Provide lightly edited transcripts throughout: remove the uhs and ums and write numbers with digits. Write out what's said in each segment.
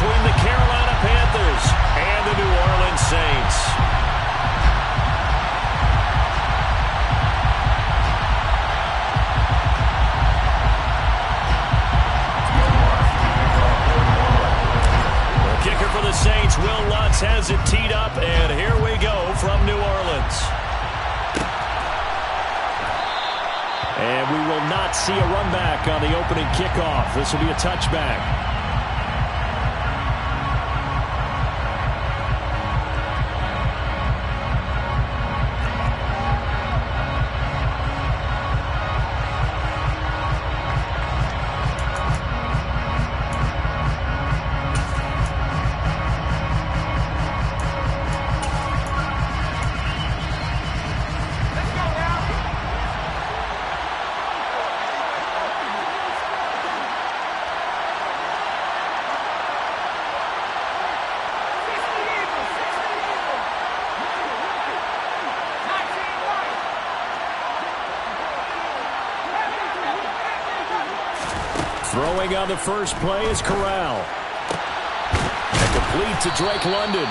between the Carolina Panthers and the New Orleans Saints. The kicker for the Saints, Will Lutz, has it teed up, and here we go from New Orleans. And we will not see a run back on the opening kickoff. This will be a touchback. Throwing on the first play is Corral. And complete to Drake London.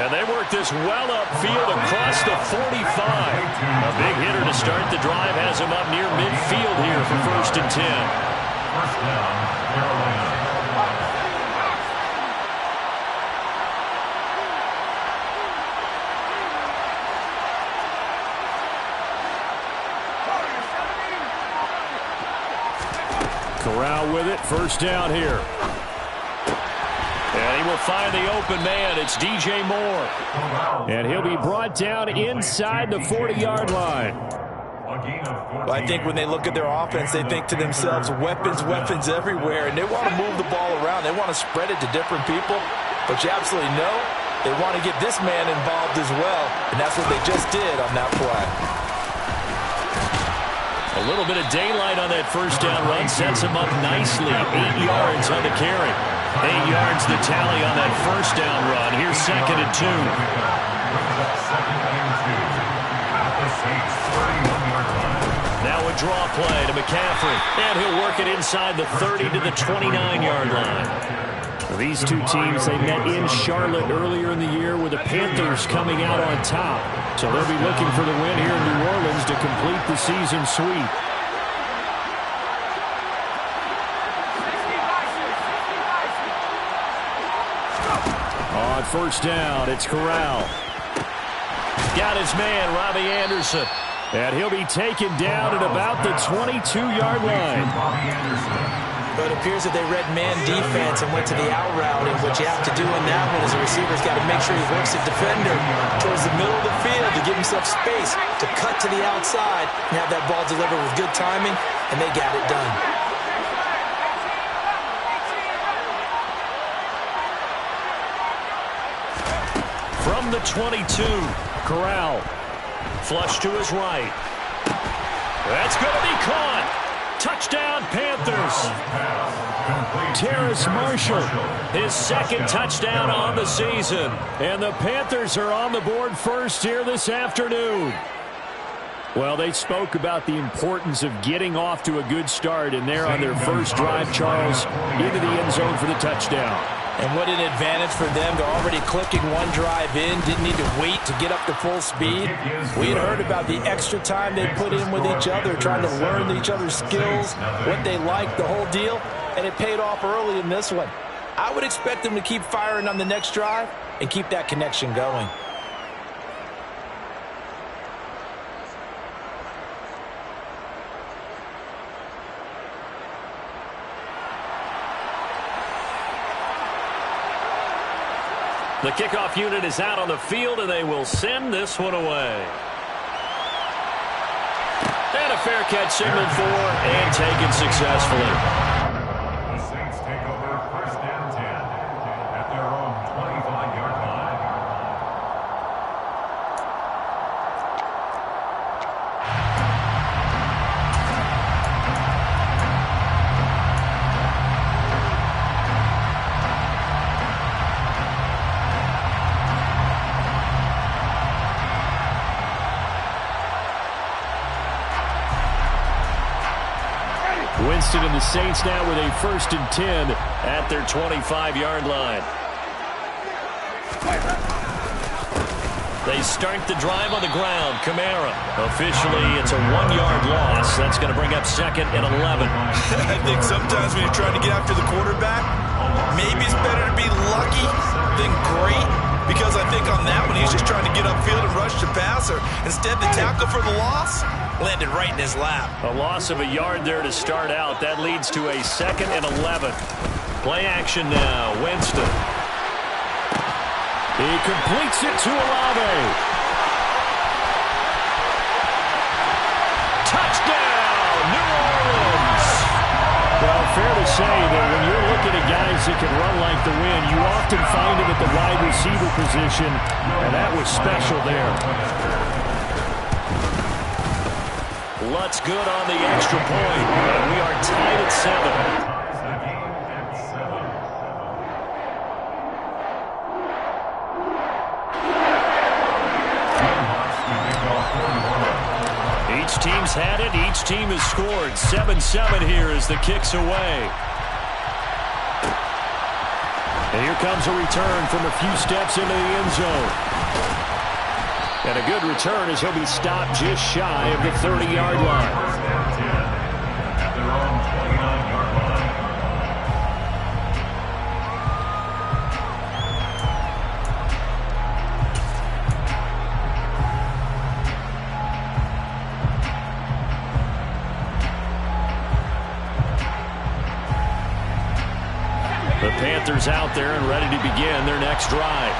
And they work this well upfield across the 45. A big hitter to start the drive has him up near midfield here for 1st and 10. First down, Carolina. Corral with it, 1st down here. And he will find the open man. It's DJ Moore. And he'll be brought down inside the 40-yard line. Well, I think when they look at their offense, they think to themselves, weapons, weapons everywhere, and they want to move the ball around. They want to spread it to different people, but you absolutely know they want to get this man involved as well, and that's what they just did on that play. A little bit of daylight on that 1st down run sets him up nicely. 8 yards on the carry. 8 yards the tally on that 1st down run. Here's 2nd and 2. Now a draw play to McCaffrey. And he'll work it inside the 30 to the 29-yard line. These two teams, they met in Charlotte earlier in the year with the Panthers coming out on top. So they'll be looking for the win here in New Orleans to complete the season sweep. On 1st down, it's Corral. Got his man, Robbie Anderson. And he'll be taken down at about the 22-yard line. But it appears that they read man defense and went to the out route, and what you have to do in that one is the receiver's got to make sure he works the defender towards the middle of the field to give himself space to cut to the outside and have that ball delivered with good timing, and they got it done. From the 22, Corral. Flush to his right. That's going to be caught. Touchdown, Panthers. Terrace Marshall, his 2nd touchdown on the season. And the Panthers are on the board first here this afternoon. Well, they spoke about the importance of getting off to a good start, and they're on their first drive, Charles, into the end zone for the touchdown. And what an advantage for them. They're already clicking one drive in, didn't need to wait to get up to full speed. We had heard about the extra time they put in with each other, trying to learn each other's skills, what they like, the whole deal, and it paid off early in this one. I would expect them to keep firing on the next drive and keep that connection going. The kickoff unit is out on the field, and they will send this one away. And a fair catch signaled for and taken successfully. The Saints take over 1st and 10 at their own 25-yard line. Winston and the Saints now with a 1st and 10 at their 25-yard line. They start the drive on the ground. Kamara. Officially, it's a 1-yard loss. That's going to bring up 2nd and 11. I think sometimes when you're trying to get after the quarterback, maybe it's better to be lucky than great, because I think on that one he's just trying to get upfield and rush the passer. Instead, the tackle for the loss landed right in his lap. A loss of a yard there to start out. That leads to a 2nd and 11. Play action now. Winston. He completes it to Olave. Touchdown, New Orleans. Well, fair to say that when you're looking at guys that can run like the wind, you often find them at the wide receiver position, and that was special there. Lutz good on the extra point, and we are tied at 7. Each team's had it. Each team has scored. 7-7 here as the kick's away. And here comes a return from a few steps into the end zone. And a good return as he'll be stopped just shy of the 30-yard line. First and 10 at their own 29-yard line. The Panthers out there and ready to begin their next drive.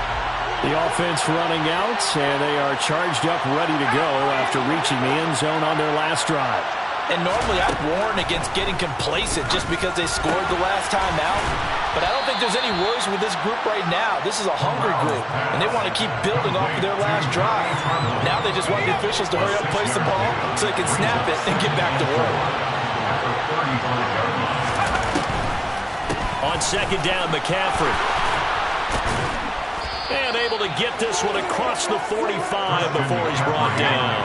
The offense running out, and they are charged up, ready to go after reaching the end zone on their last drive. And normally I'd warn against getting complacent just because they scored the last time out. But I don't think there's any worries with this group right now. This is a hungry group, and they want to keep building off of their last drive. Now they just want the officials to hurry up, place the ball, so they can snap it and get back to work. On 2nd down, McCaffrey. And able to get this one across the 45 before he's brought down.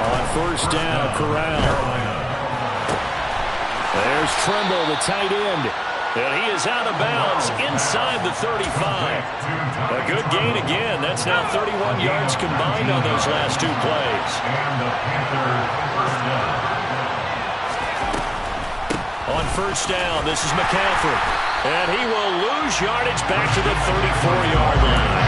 On 1st down, Corral. There's Trimble, the tight end. And he is out of bounds inside the 35. A good gain again. That's now 31 yards combined on those last 2 plays. And the Panthers first down. On 1st down, this is McCaffrey. And he will lose yardage back to the 34-yard line.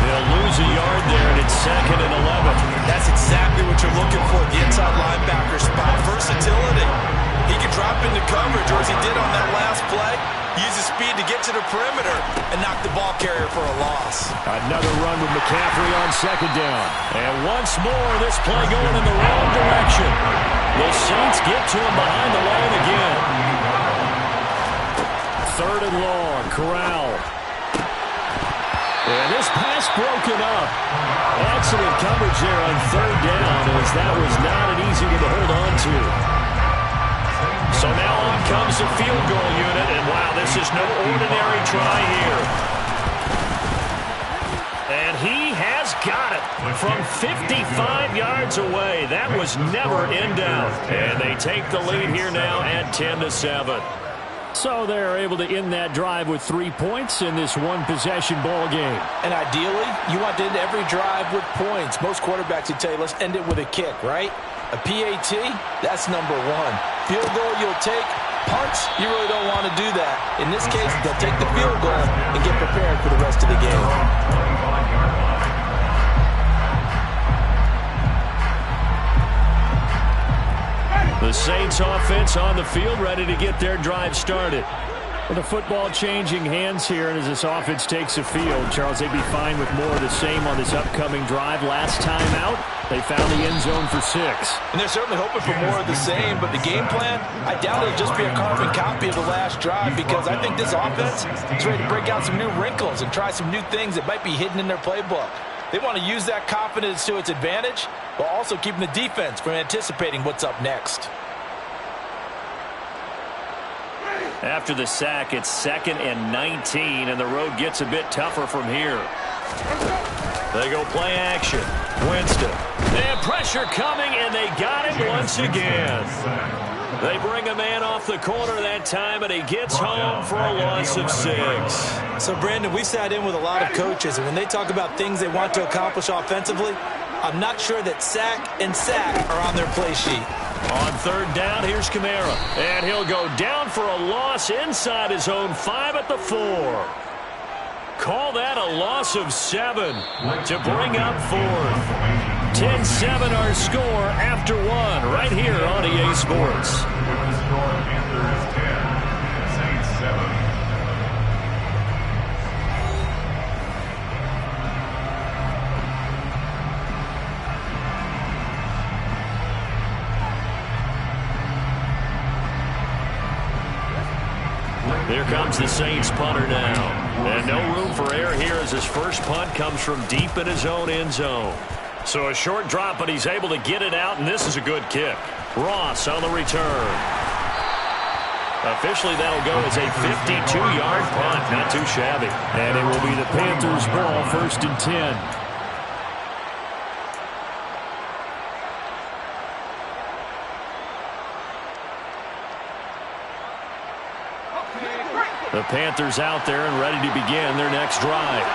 They'll lose a yard there, and it's 2nd and 11. That's exactly what you're looking for, the inside linebacker spot. Versatility. He can drop into coverage, or as he did on that last play, use his speed to get to the perimeter and knock the ball carrier for a loss. Another run with McCaffrey on 2nd down. And once more, this play going in the wrong direction. The Saints get to him behind the line again. 3rd and long, Corral. And this pass broken up. Excellent coverage there on 3rd down, as that was not an easy one to hold on to. So now on comes the field goal unit, and wow, this is no ordinary try here. And he has got it from 55 yards away. That was never in doubt. And they take the lead here now at 10-7. So they're able to end that drive with 3 points in this one-possession ball game. And ideally, you want to end every drive with points. Most quarterbacks would tell you, let's end it with a kick, right? A PAT, that's number 1. Field goal you'll take. Punts, you really don't want to do that. In this case, they'll take the field goal and get prepared for the rest of the game. The Saints offense on the field, ready to get their drive started. With the football changing hands here, and as this offense takes the field, Charles, they'd be fine with more of the same on this upcoming drive. Last time out, they found the end zone for 6. And they're certainly hoping for more of the same, but the game plan, I doubt it'll just be a carbon copy of the last drive, because I think this offense is ready to break out some new wrinkles and try some new things that might be hidden in their playbook. They want to use that confidence to its advantage, while also keeping the defense from anticipating what's up next. After the sack, it's 2nd and 19, and the road gets a bit tougher from here. They go play action. Winston. And pressure coming, and they got him once again. They bring a man off the corner that time, and he gets home for a loss of 6. So, Brandon, we've sat in with a lot of coaches, and when they talk about things they want to accomplish offensively, I'm not sure that sack and sack are on their play sheet. On third down, here's Kamara. And he'll go down for a loss inside his own 5 at the 4. Call that a loss of 7 to bring up 4th. 10-7 our score after 1 right here on EA Sports. Panthers 10, Saints 7. Here comes the Saints punter now. And no room for error here as his first punt comes from deep in his own end zone. So a short drop, but he's able to get it out, and this is a good kick. Ross on the return. Officially, that'll go as a 52-yard punt. Not too shabby. And it will be the Panthers' ball, 1st and 10. The Panthers out there and ready to begin their next drive.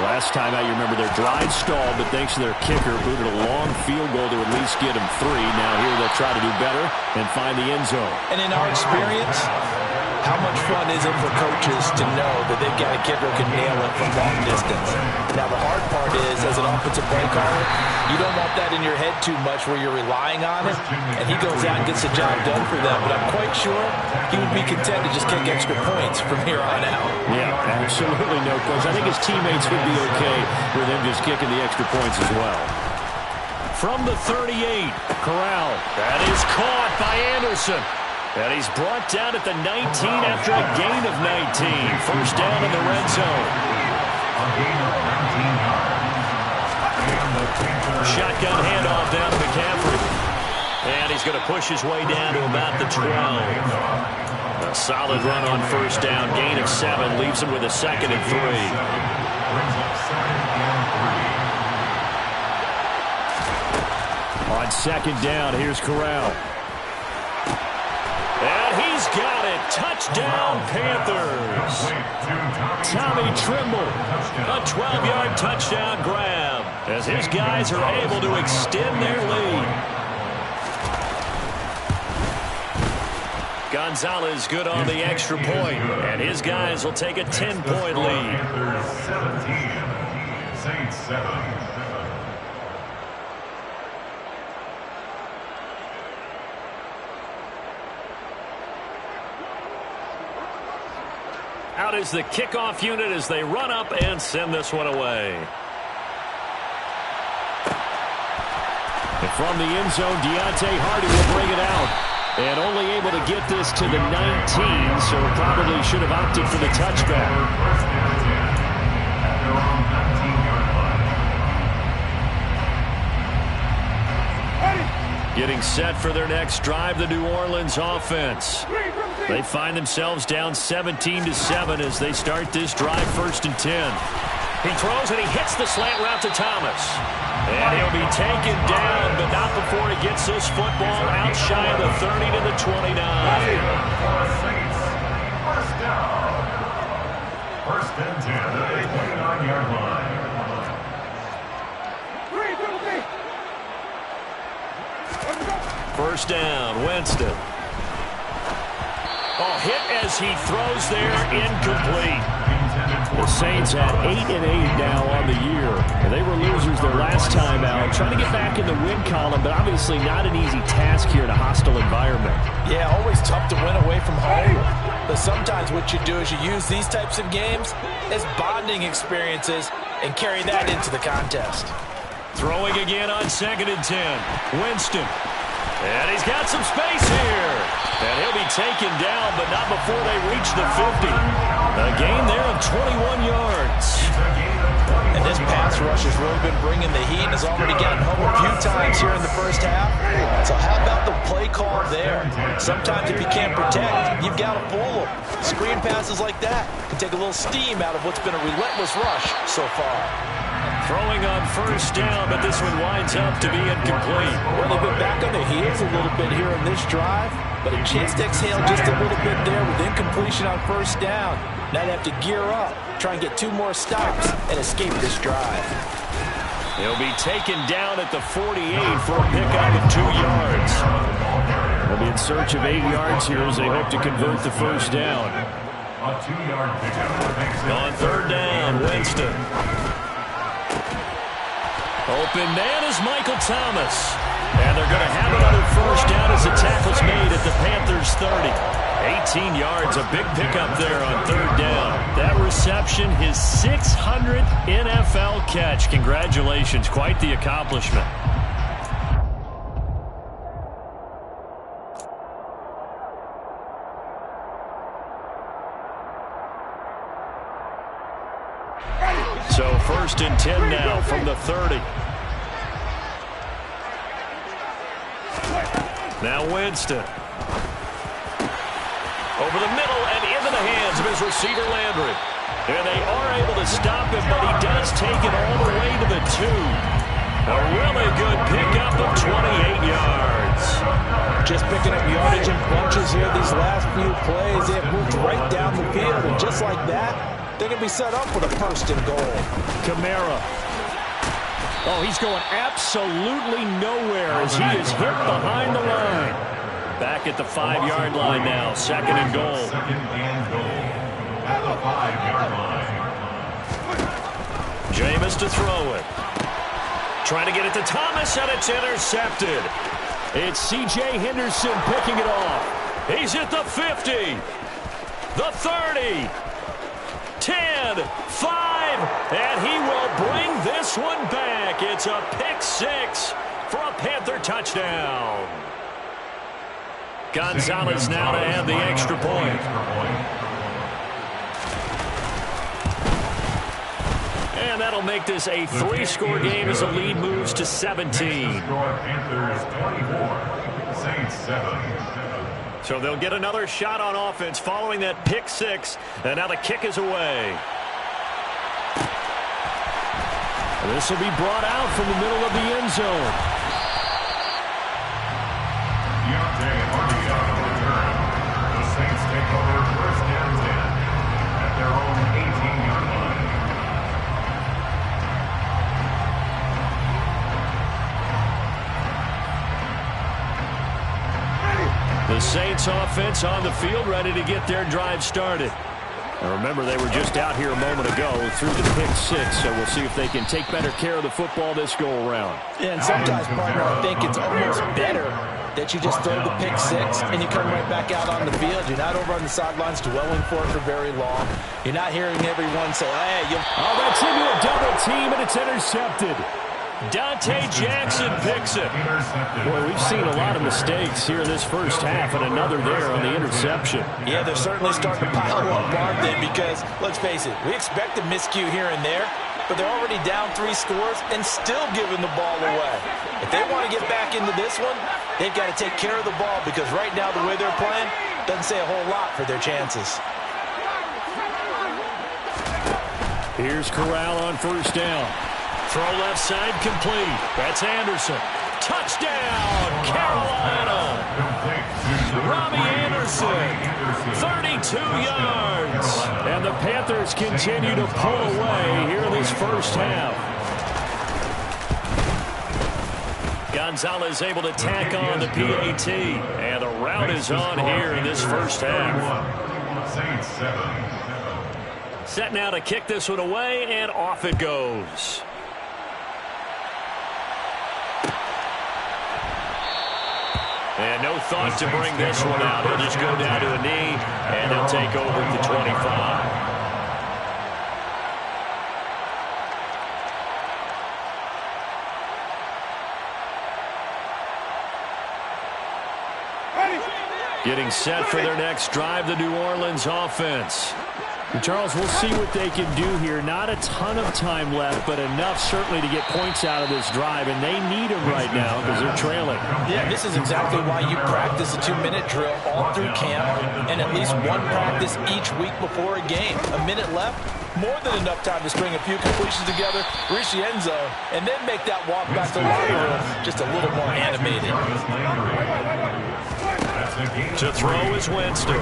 Last time out, you remember their drive stalled, but thanks to their kicker, booted a long field goal to at least get them 3. Now here they'll try to do better and find the end zone. And in our experience, how much fun is it for coaches to know that they've got a kicker who can nail it from long distance? Now, the hard part is, as an offensive play caller, you don't want that in your head too much where you're relying on it, and he goes out and gets the job done for them. But I'm quite sure he would be content to just kick extra points from here on out. Yeah, absolutely no coach. I think his teammates would be okay with him just kicking the extra points as well. From the 38, Corral. That is caught by Anderson. And he's brought down at the 19 after a gain of 19. First down in the red zone. Shotgun handoff down to McCaffrey. And he's going to push his way down to about the 12. A solid run on first down. Gain of 7 leaves him with a 2nd and 3. On 2nd down, here's Corral. And he's got it. Touchdown, Panthers. Tommy Trimble, a 12-yard touchdown grab as his guys are able to extend their lead. Gonzalez good on the extra point, and his guys will take a 10-point lead. Panthers 17, Saints 7. Out is the kickoff unit as they run up and send this one away. And from the end zone, Deontay Hardy will bring it out. And only able to get this to the 19, so probably should have opted for the touchback. Getting set for their next drive, the New Orleans offense. They find themselves down 17-7 as they start this drive, 1st and 10. He throws and he hits the slant route to Thomas. And he'll be taken down, but not before he gets this football out shy of the 30 to the 29. First down. 1st and 10 at the 29-yard line. First down, Winston. Oh, hit as he throws there, incomplete. The Saints at 8-8 now on the year. They were losers their last time out. Trying to get back in the win column, but obviously not an easy task here in a hostile environment. Yeah, always tough to win away from home. But sometimes what you do is you use these types of games as bonding experiences and carry that into the contest. Throwing again on 2nd and 10. Winston. And he's got some space here. And he'll be taken down, but not before they reach the 50. A gain there of 21 yards. And this pass rush has really been bringing the heat and has already gotten home a few times here in the first half. So how about the play call there? Sometimes if you can't protect, you've got to fool them. Screen passes like that can take a little steam out of what's been a relentless rush so far. Throwing on first down, but this one winds up to be incomplete. Well, they've been back on their heels a little bit here in this drive, but a chance to exhale just a little bit there with incompletion on first down. Now they have to gear up, try and get 2 more stops, and escape this drive. He'll be taken down at the 48 for a pickup of 2 yards. They'll be in search of 8 yards here as they hope to convert the first down. A 2-yard pickup. On third down, Winston. Open man is Michael Thomas. And they're going to have another first down as the tackle's made at the Panthers' 30. 18 yards, a big pickup there on third down. That reception, his 600th NFL catch. Congratulations, quite the accomplishment. So first and 10 now from the 30. Now Winston. Over the middle and into the hands of his receiver Landry. And they are able to stop him, but he does take it all the way to the 2. A really good pickup of 28 yards. Just picking up yardage in bunches here these last few plays. They have moved right down the field, and just like that, they're going to be set up with a first and goal. Kamara. Oh, he's going absolutely nowhere as he is hit behind the line. Back at the 5-yard line now. Second and goal. Second and goal at the 5-yard line. Jameis to throw it. Trying to get it to Thomas, and it's intercepted. It's C.J. Henderson picking it off. He's at the 50. The 30. 10, 5, and he will bring this one back. It's a pick 6 for a Panther touchdown. Gonzalez now to add the extra point. And that'll make this a 3-score game as the lead moves to 17. Panthers 24, Saints 7. So they'll get another shot on offense following that pick 6. And now the kick is away. And this will be brought out from the middle of the end zone. Deontay Hardy on the return. The Saints take over first and 10 at their own 18-yard line. The Saints offense on the field, ready to get their drive started. And remember, they were just out here a moment ago through the pick 6, so we'll see if they can take better care of the football this go-around. And sometimes, partner, I think it's almost better that you just throw the pick 6 and you come right back out on the field. You're not over on the sidelines dwelling for it for very long. You're not hearing everyone say, hey, oh, that's into a double team, and it's intercepted. Dante Jackson picks it. Boy, we've seen a lot of mistakes here in this first half, and another there on the interception. Yeah, they're certainly starting to pile up, aren't they? Because, let's face it, we expect a miscue here and there, but they're already down 3 scores and still giving the ball away. If they want to get back into this one, they've got to take care of the ball, because right now the way they're playing doesn't say a whole lot for their chances. Here's Corral on first down. Throw left side complete. That's Anderson. Touchdown, Carolina. Robbie Anderson, 32 yards. And the Panthers continue to pull away here in this first half. Gonzalez able to tack on the PAT. And the route is on here in this first half. Saints 7. Set now to kick this one away, and off it goes. And no thought to bring this one out. He'll just go down to a knee, and he'll take over at the 25. Getting set for their next drive, the New Orleans offense. And Charles, we'll see what they can do here. Not a ton of time left, but enough certainly to get points out of this drive, and they need them right now because they're trailing. Yeah, this is exactly why you practice a 2-minute drill all through camp and at least one practice each week before a game. A minute left, more than enough time to string a few completions together, reach the end zone, and then make that walk back to the locker room just a little more animated. To throw is Winston.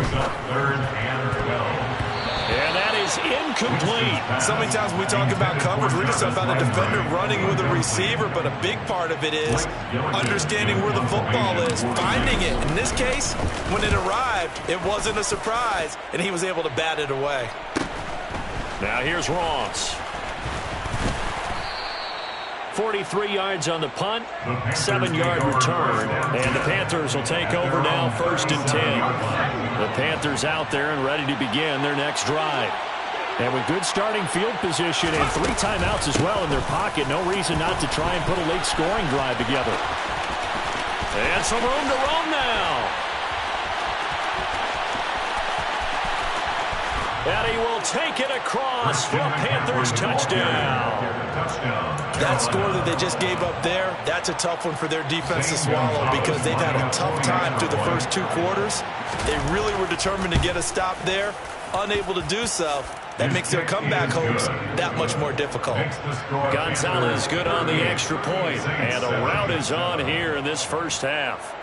And that is incomplete. So many times when we talk about coverage, we're just about a defender running with a receiver, but a big part of it is understanding where the football is, finding it. In this case, when it arrived, it wasn't a surprise, and he was able to bat it away. Now here's Ross. 43 yards on the punt, 7-yard return, and the Panthers will take over now 1st and 10. The Panthers out there and ready to begin their next drive. And with good starting field position and 3 timeouts as well in their pocket, no reason not to try and put a late scoring drive together. And some room to roam now. And he will take it across for a Panthers touchdown. That score that they just gave up there, that's a tough one for their defense to swallow because they've had a tough time through the first 2 quarters. They really were determined to get a stop there, unable to do so. That makes their comeback hopes that much more difficult. Gonzalez good on the extra point, and a rout is on here in this first half.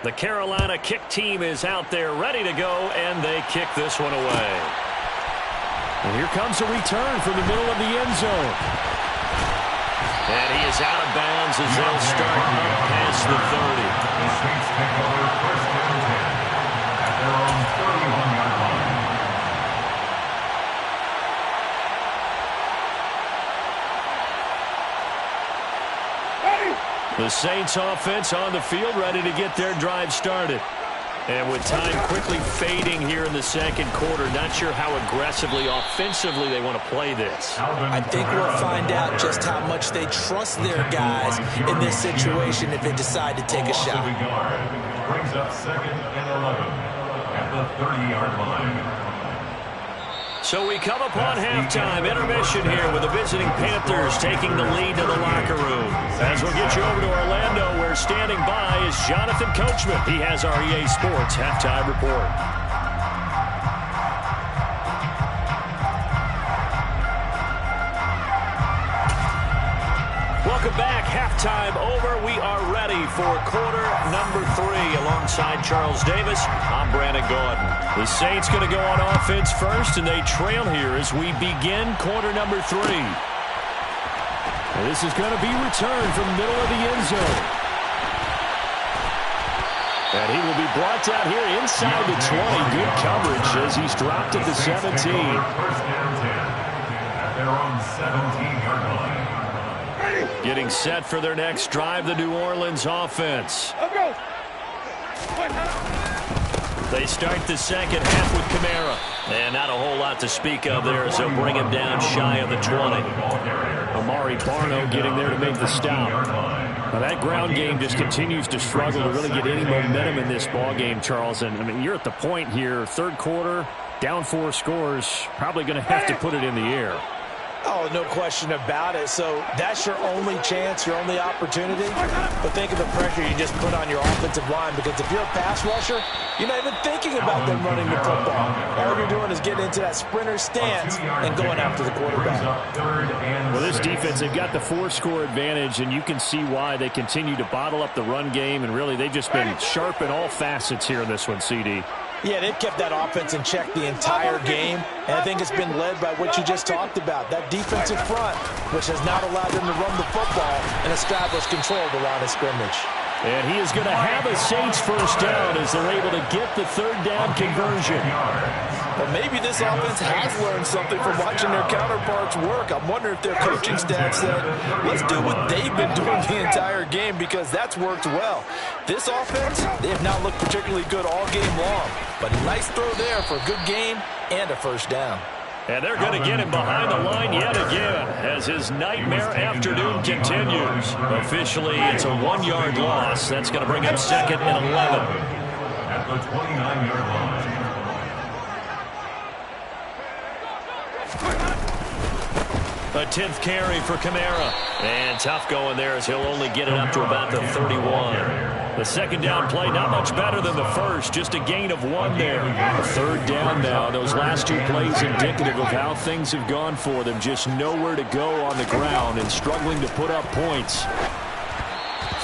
The Carolina kick team is out there ready to go, and they kick this one away. And here comes a return from the middle of the end zone. And he is out of bounds as they'll start up past the 30. The Saints take over 1st and 10 at their own 31-yard line. The Saints offense on the field ready to get their drive started. And with time quickly fading here in the second quarter, not sure how aggressively, offensively they want to play this. I think we'll find out just how much they trust their guys in this situation if they decide to take a shot. Brings up 2nd and 11 at the 30-yard line. So we come upon halftime, intermission here with the visiting Panthers taking the lead to the locker room. As we'll get you over to Orlando, where standing by is Jonathan Coachman. He has our EA Sports halftime report. Welcome back. Halftime over. We are ready for quarter number 3. Alongside Charles Davis, I'm Brandon Gordon. The Saints going to go on offense first, and they trail here as we begin quarter number 3. And this is going to be returned from the middle of the end zone. And he will be brought down here inside the 20. Good coverage as he's dropped at the 17. 1st and 10 at their own 17-yard line. Getting set for their next drive, the New Orleans offense. They start the second half with Kamara. And not a whole lot to speak of there as they'll bring him down shy of the 20. Amari Barno getting there to make the stop. Now that ground game just continues to struggle to really get any momentum in this ball game, Charles. And, I mean, you're at the point here, third quarter, down 4 scores, probably going to have to put it in the air. Oh, no question about it. So that's your only chance, your only opportunity. But think of the pressure you just put on your offensive line, because if you're a pass rusher, you're not even thinking about them running the football. All you're doing is getting into that sprinter stance and going after the quarterback. Well, this defense, they've got the 4-score advantage, and you can see why they continue to bottle up the run game, and really they've just been sharp in all facets here in this one, CD. Yeah, they've kept that offense in check the entire game, and I think it's been led by what you just talked about, that defensive front, which has not allowed them to run the football and establish control of the line of scrimmage. And he is going to have a Saints first down as they're able to get the 3rd down conversion. But maybe this offense has learned something from watching their counterparts work. I'm wondering if their coaching staff said, let's do what they've been doing the entire game, because that's worked well. This offense, they have not looked particularly good all game long. But a nice throw there for a good gain and a first down. And they're going to get him behind the line yet again as his nightmare afternoon continues. Officially, it's a 1-yard loss. That's going to bring up 2nd and 11. At at the 29-yard line. A 10th carry for Kamara. And tough going there as he'll only get it up to about the 31. The second down play, not much better than the first, just a gain of 1 there. A third down now. Those last 2 plays indicative of how things have gone for them. Just nowhere to go on the ground and struggling to put up points.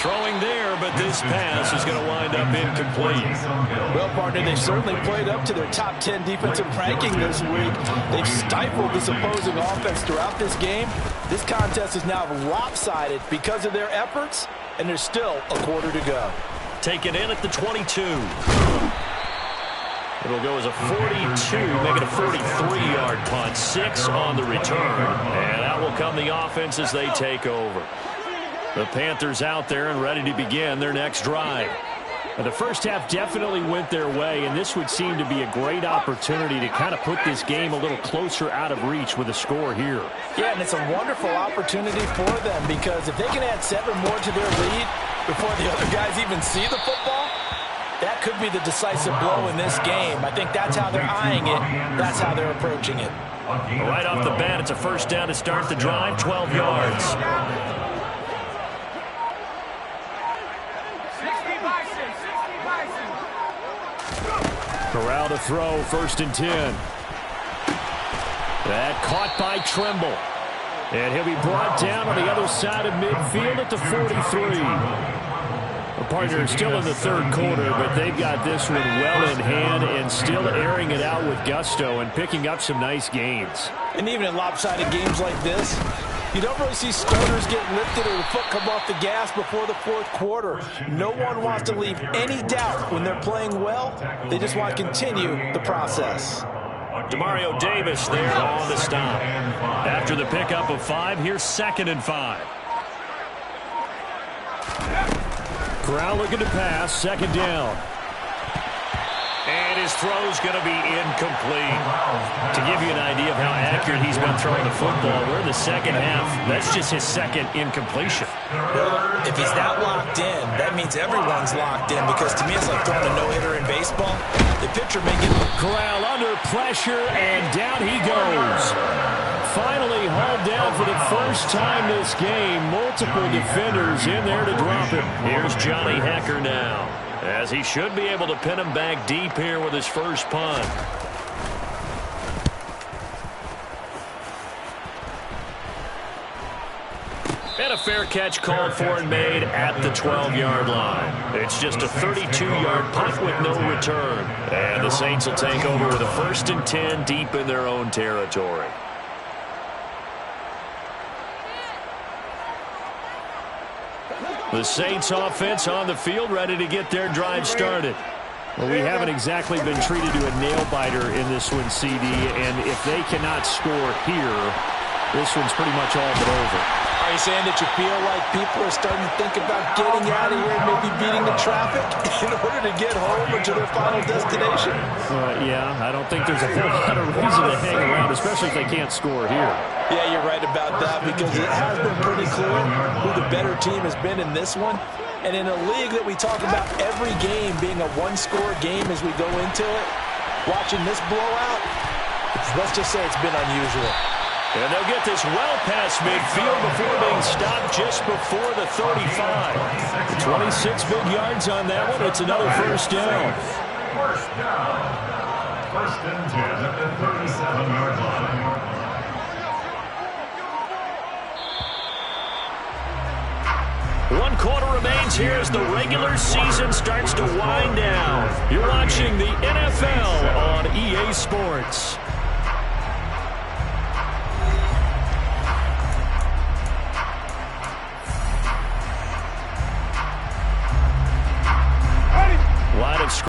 Throwing there, but this pass is going to wind up incomplete. Well, partner, they've certainly played up to their top 10 defensive ranking this week. They've stifled this opposing offense throughout this game. This contest is now lopsided because of their efforts, and there's still a quarter to go. Taken in at the 22. It'll go as a 42, make it a 43-yard punt. 6 on the return. And that will come the offense as they take over. The Panthers out there and ready to begin their next drive. Now, the first half definitely went their way, and this would seem to be a great opportunity to kind of put this game a little closer out of reach with a score here. Yeah, and it's a wonderful opportunity for them because if they can add 7 more to their lead before the other guys even see the football, that could be the decisive blow in this game. I think that's how they're eyeing it. That's how they're approaching it. Right off the bat, it's a first down to start the drive, 12 yards. Corral to throw, 1st and 10. That caught by Trimble. And he'll be brought down on the other side of midfield at the 43. The partner is still in the third quarter, but they've got this one well in hand and still airing it out with gusto and picking up some nice gains. And even in lopsided games like this, you don't really see starters get lifted or the foot come off the gas before the 4th quarter. No one wants to leave any doubt when they're playing well. They just want to continue the process. Demario Davis there on the stop. After the pickup of 5, here's 2nd and 5. Corral looking to pass, 2nd down. And his throw's going to be incomplete. To give you an idea of how accurate he's been throwing the football, we're in the second half. That's just his 2nd incompletion. Well, if he's that locked in, that means everyone's locked in because to me it's like throwing a no-hitter in baseball. The pitcher may get Corral under pressure, and down he goes. Finally hauled down for the first time this game. Multiple defenders in there to drop him. Here's Johnny Hecker now, as he should be able to pin him back deep here with his first punt. And a fair catch called for and made at the 12-yard line. It's just a 32-yard punt with no return. And the Saints will take over with a 1st and 10 deep in their own territory. The Saints offense on the field ready to get their drive started. Well, we haven't exactly been treated to a nail-biter in this one, CD, and if they cannot score here, this one's pretty much all but over. Are you saying that you feel like people are starting to think about getting out of here and maybe beating the traffic in order to get home or to their final destination? Yeah, I don't think there's a whole lot of reason to hang around, especially if they can't score here. Yeah, you're right about that because it has been pretty clear who the better team has been in this one. And in a league that we talk about every game being a one-score game as we go into it, watching this blowout, let's just say it's been unusual. And they'll get this well past midfield before being stopped just before the 35. 26 big yards on that one. It's another first down. First down. 1st and 10 at the 37-yard line. One quarter remains here as the regular season starts to wind down. You're watching the NFL on EA Sports.